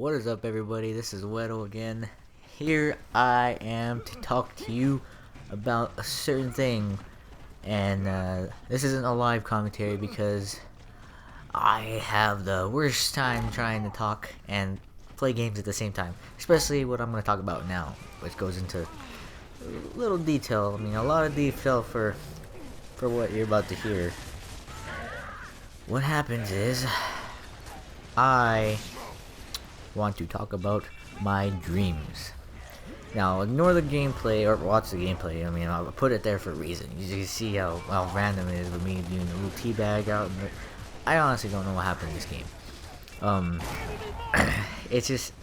What is up, everybody? This is Wedo again. Here I am to talk to you about a certain thing, and this isn't a live commentary because I have the worst time trying to talk and play games at the same time, especially what I'm going to talk about now, which goes into little detail. I mean, a lot of detail for what you're about to hear. What happens is I want to talk about my dreams. Now, ignore the gameplay or watch the gameplay. I mean, I'll put it there for a reason. You can see how random it is with me doing a little teabag out. I honestly don't know what happened in this game. It's just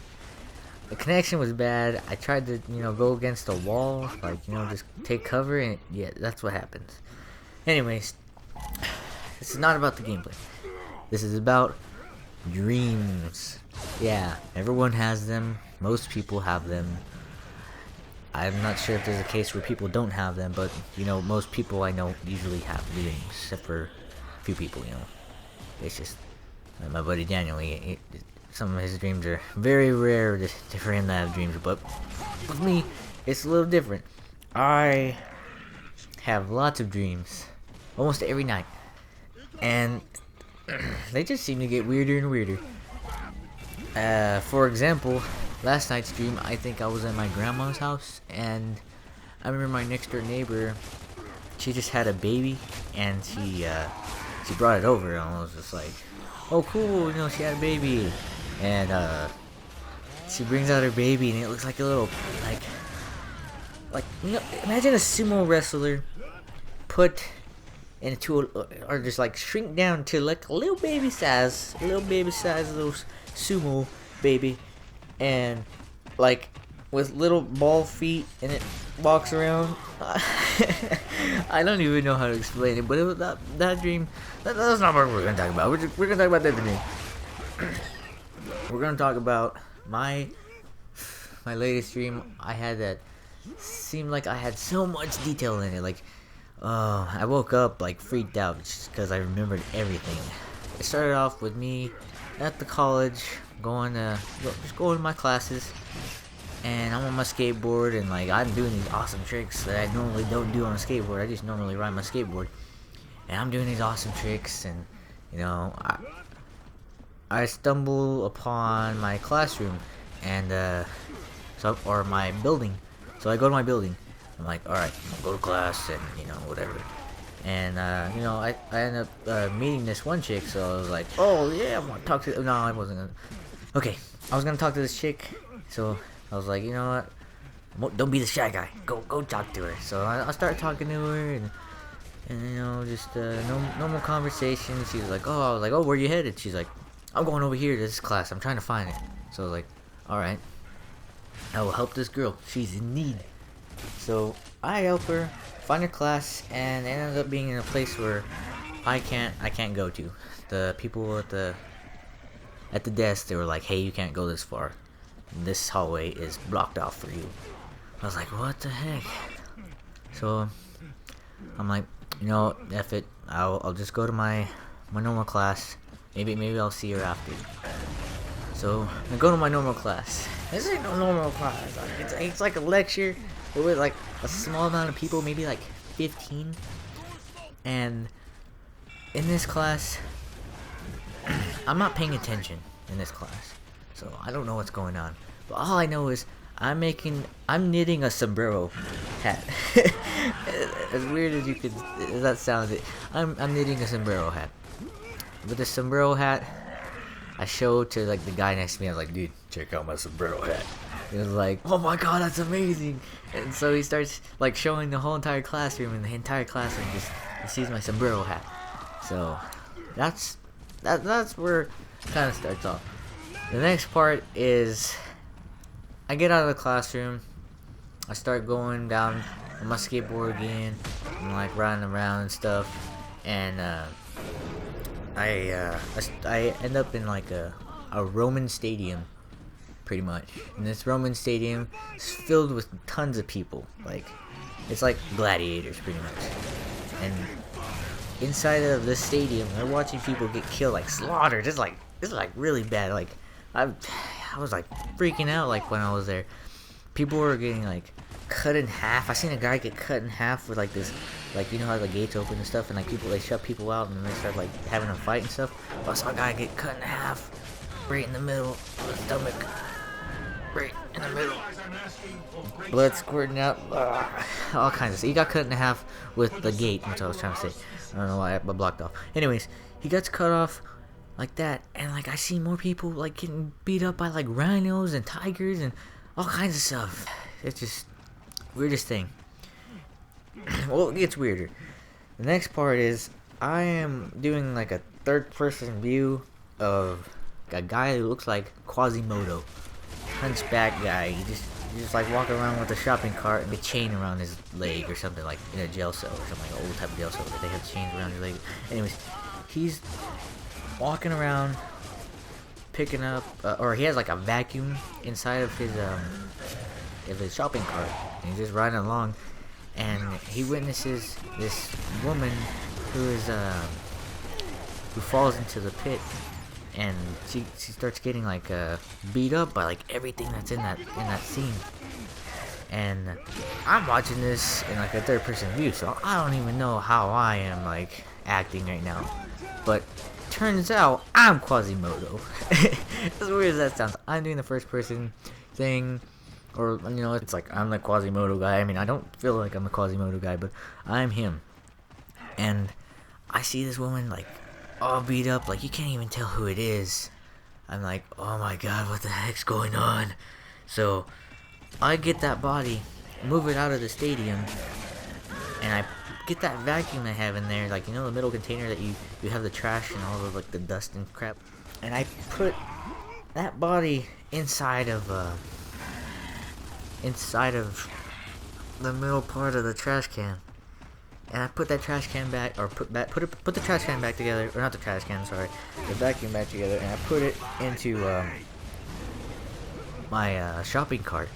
the connection was bad. I tried to, go against a wall, just take cover, and yeah, that's what happens. Anyways, this is not about the gameplay. This is about dreams. Yeah, everyone has them. Most people have them. I'm not sure if there's a case where people don't have them, but most people I know usually have dreams, except for a few people. It's just my buddy Daniel. Some of his dreams are very rare for him to have dreams, but with me, it's a little different. I have lots of dreams, almost every night, and they just seem to get weirder and weirder. For example, last night's dream, I think I was at my grandma's house, and I remember my next door neighbor, she just had a baby, and she brought it over, and I was just like, oh cool, she had a baby, and she brings out her baby, and it looks like a little, imagine a sumo wrestler put into or just shrink down to a little baby size little sumo baby, and with little ball feet, and it walks around. I don't even know how to explain it, but it was that dream. That's not what we're gonna talk about. We're gonna talk about that dream. We're gonna talk about my latest dream. I had that seemed like I had so much detail in it. I woke up freaked out just because I remembered everything. It started off with me at the college, going to my classes, and I'm on my skateboard, and I'm doing these awesome tricks that I normally don't do on a skateboard. I just normally ride my skateboard, and I'm doing these awesome tricks, and I stumble upon my classroom, and or my building. So I go to my building. I'm like, alright, I'll go to class, and whatever. And I ended up meeting this one chick, so I was like, oh yeah, I want to talk to. No, I wasn't gonna. Okay, I was gonna talk to this chick, so I was like, you know what? Don't be the shy guy. Go talk to her. So I started talking to her, and just normal conversation. She was like, oh, I was like, oh, where you headed? She's like, I'm going over here to this class. I'm trying to find it. So I was like, all right, I will help this girl. She's in need. So I help her find her class, and it ends up being in a place where I can't go to. The people at the desk, they were like, hey, you can't go this far. This hallway is blocked off for you. I was like, what the heck? So I'm like, F it. I'll just go to my normal class. Maybe I'll see her after. So I go to my normal class. This ain't no normal class. It's like a lecture with a small amount of people, maybe 15. And in this class, I'm not paying attention in this class, so I don't know what's going on. But all I know is I'm knitting a sombrero hat. As weird as that sounds, I'm knitting a sombrero hat. With the sombrero hat, I showed to the guy next to me. I was like, dude, check out my sombrero hat. He was like, oh my god, that's amazing. And so he starts showing the whole entire classroom, and the entire classroom just sees my sombrero hat. So that's where it kind of starts off. The next part is I get out of the classroom. I start going down on my skateboard again. I'm riding around and stuff, and I end up in a Roman stadium, pretty much. And this Roman stadium is filled with tons of people. It's like gladiators, pretty much. And inside of the stadium, they're watching people get killed, slaughtered. It's really bad. I was like freaking out like when I was there. People were getting like cut in half. I seen a guy get cut in half with like this, like you know how the gates open and stuff, and like people they shut people out and then they start like having a fight and stuff. But I saw a guy get cut in half, right in the middle of the stomach, right in the middle. Blood squirting out, all kinds of stuff. He got cut in half with the gate, which I was trying to say. I don't know why I blocked off. Anyways, he gets cut off like that, and like I see more people like getting beat up by like rhinos and tigers and all kinds of stuff. It's just weirdest thing. Well, it gets weirder. The next part is I am doing like a third-person view of a guy who looks like Quasimodo, hunchback guy. He just like walking around with a shopping cart and a chain around his leg or something, like in a jail cell or something, like an old type of jail cell that they have chains around your leg. Anyways, he's walking around picking up, or he has like a vacuum inside of his shopping cart, and he's just riding along, and he witnesses this woman who falls into the pit, and she starts getting like beat up by like everything that's in that scene. And I'm watching this in like a third-person view, so I don't even know how I am like acting right now. But turns out I'm Quasimodo. As weird as that sounds, I'm doing the first-person thing, or you know, it's like I'm the Quasimodo guy. I mean, I don't feel like I'm the Quasimodo guy, but I'm him. And I see this woman like all beat up, like you can't even tell who it is. I'm like, oh my god, what the heck's going on? So I get that body, move it out of the stadium, and I get that vacuum I have in there, like you know the middle container that you have the trash and all of like the dust and crap, and I put that body inside of the middle part of the trash can. And I put that trash can back, or put the trash can back together, or not the trash can, sorry, the vacuum back together, and I put it into my shopping cart.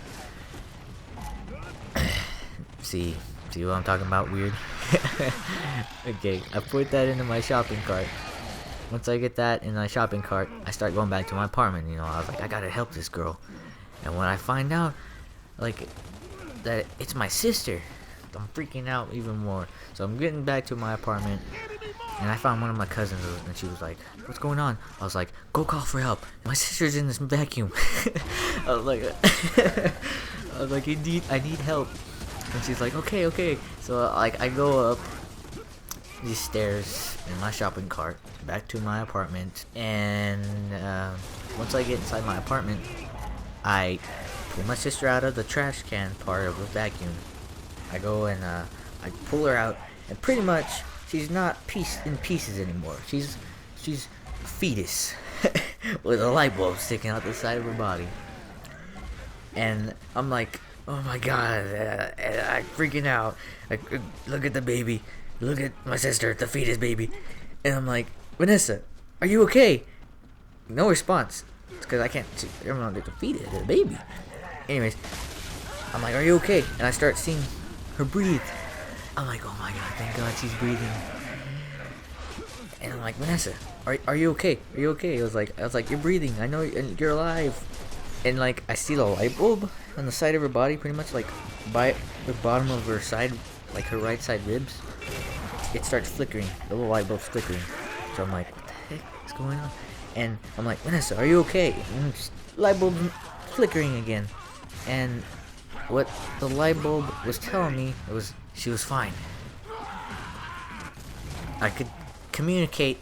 See what I'm talking about? Weird. Okay, I put that into my shopping cart. Once I get that in my shopping cart, I start going back to my apartment. You know, I was like, I gotta help this girl. And when I find out, like, that it's my sister, I'm freaking out even more. So I'm getting back to my apartment, and I found one of my cousins, and she was like, what's going on? I was like, go call for help. My sister's in this vacuum. I was like, I need help. And she's like, okay. So like I go up these stairs in my shopping cart back to my apartment, and once I get inside my apartment, I pull my sister out of the trash can part of the vacuum. I go and I pull her out, and pretty much she's not in pieces anymore. She's a fetus with a light bulb sticking out the side of her body. And I'm like, oh my god, I'm freaking out. Look at the baby. Look at my sister, the fetus baby. And I'm like, Vanessa, are you okay? No response. It's because I can't see. I'm not the fetus, the baby. Anyways, I'm like, are you okay? And I start seeing her breathe. I'm like, oh my god, thank god she's breathing. And I'm like, Vanessa, are you okay? Are you okay? I was like, you're breathing. I know you're alive. And like, I see the light bulb on the side of her body, pretty much like by the bottom of her side, like her right side ribs. It starts flickering. The little light bulb's flickering. So I'm like, what the heck is going on? And I'm like, Vanessa, are you okay? And light bulb flickering again. And what the light bulb was telling me was she was fine. I could communicate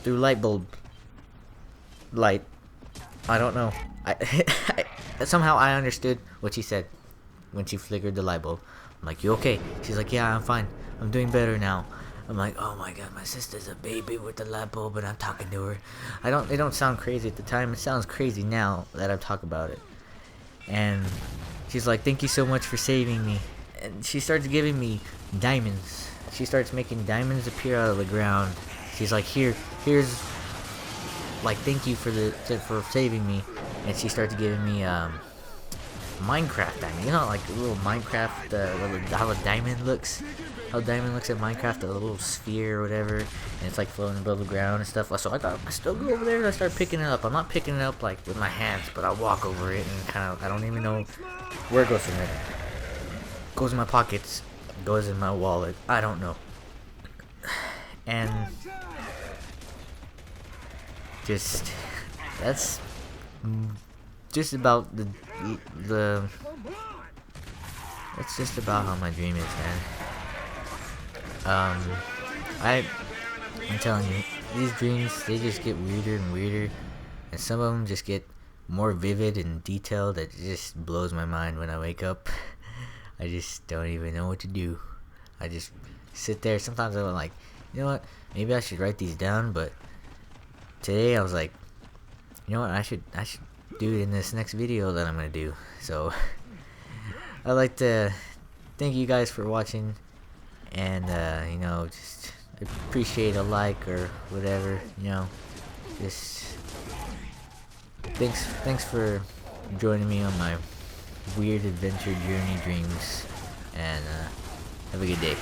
through light bulb light. I don't know. Somehow I understood what she said when she flickered the light bulb. I'm like, you okay? She's like, yeah, I'm fine. I'm doing better now. I'm like, oh my god, my sister's a baby with the light bulb, and I'm talking to her. It don't sound crazy at the time. It sounds crazy now that I talk about it. And she's like, thank you so much for saving me. And she starts giving me diamonds. She starts making diamonds appear out of the ground. She's like, here's like, thank you for saving me. And she starts giving me Minecraft diamond. You know, like a little Minecraft how a diamond looks. how diamond looks at Minecraft, a little sphere or whatever, and it's like floating above the ground and stuff. So I thought I still go over there and I start picking it up. I'm not picking it up like with my hands, but I walk over it and kind of, I don't even know where it goes from there. Goes in my pockets, goes in my wallet. I don't know. And just that's just about the that's just about how my dream is, man. I'm telling you, these dreams, they just get weirder and weirder, and some of them just get more vivid and detailed. That just blows my mind when I wake up. I just don't even know what to do. I just sit there. Sometimes I'm like, you know what, maybe I should write these down, but today I was like, you know what, I should do it in this next video that I'm gonna do. So I'd like to thank you guys for watching, and you know, just appreciate a like or whatever, you know. Just thanks for joining me on my weird adventure journey dreams, and have a good day.